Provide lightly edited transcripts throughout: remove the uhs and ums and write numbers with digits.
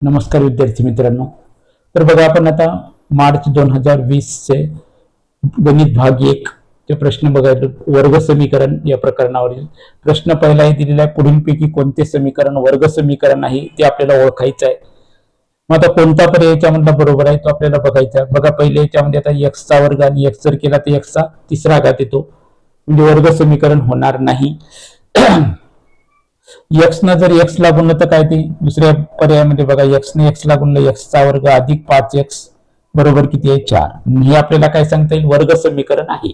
नमस्कार विद्यार्थी मित्रांनो. तर बघा, आपण आता मार्च 2020 चे गणित भाग 1 चे प्रश्न बघायला. वर्ग समीकरण या प्रकरणावरील प्रश्न पहिला आहे दिलेला आहे. पुढीलपैकी कोणते समीकरण वर्ग समीकरण आहे ते आपल्याला ओळखायचं आहे. मग आता कोणता पर्याय याच्यामधला बरोबर आहे तो आपल्याला बघायचा आहे. बघा, पहिले याच्यामध्ये आता x चा वर्ग आणि x जर केला तर x चा तिसरा घात येतो, म्हणजे वर्ग समीकरण होणार नाही. x न जर x ला गुणलं तर काय ते दुसऱ्या पर्यायामध्ये बघा, x ने x ला गुणलं x चा वर्ग अधिक 5x बरोबर किती आहे 4. हे आपल्याला काय सांगता येईल, वर्ग समीकरण आहे.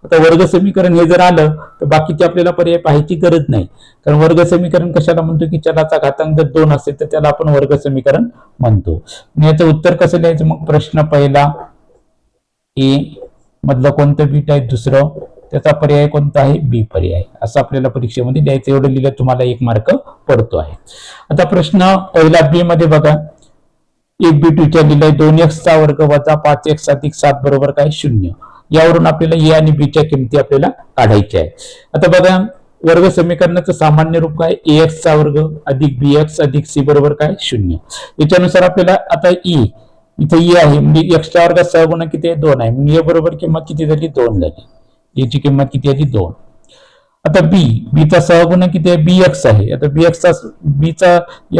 आता वर्ग समीकरण हे जर आलं तर बाकीचे आपल्याला पर्याय पाहायची गरज नाही, कारण वर्ग समीकरण कशाला म्हणतो की चलाचा घातांक जर 2 असेल तर त्याला आपण वर्ग समीकरण म्हणतो. याचं उत्तर कसं द्यायचं, मग प्रश्न पहिला ए मधलं कोणतं बीट आहे, दुसरं त्याचा पर्याय कोणता आहे, बी पर्याय, असं आपल्याला परीक्षेमध्ये द्यायचं. एवढं लिहिलं तुम्हाला 1 मार्क पडतो आहे. आता प्रश्न पहिला बी मध्ये बघा, एक बीट विचारलेला आहे, 2x चा वर्ग वजा 5x अधिक 7 बरोबर काय 0. यावरून आपल्याला ए आणि बी च्या किमती आपल्याला काढायच्या आहे. आता बघा, वर्ग समीकरणाचं सामान्य रूप काय, ax चा वर्ग अधिक bx अधिक c बरोबर काय 0. याच्यानुसार आपल्याला आता इथे e आहे, म्हणजे x च्या वर्गात सहगुणक किती आहे 2 आहे, म्हणजे ए बरोबर किंमत किती झाली 2 झाली. याची किंमत किती आली 2. आता बी चा सहगुणक किती आहे, bx आहे. आता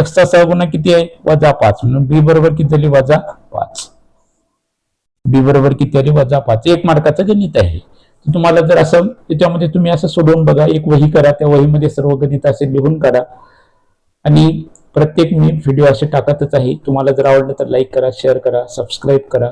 x चा सहगुणक किती आहे वजा 5, म्हणून बी बरोबर किती झाली वजा 5. बी बरोबर किती आली वजा 5. 1 मार्काचं गणित आहे. तुम्हाला जर असं त्याच्यामध्ये तुम्ही असं सोडवून बघा, एक वही करा, त्या वहीमध्ये सर्व गणित असे लिहून काढा, आणि प्रत्येक मी व्हिडिओ असे टाकतच आहे. तुम्हाला जर आवडलं तर लाईक करा, शेअर करा, सबस्क्राईब करा.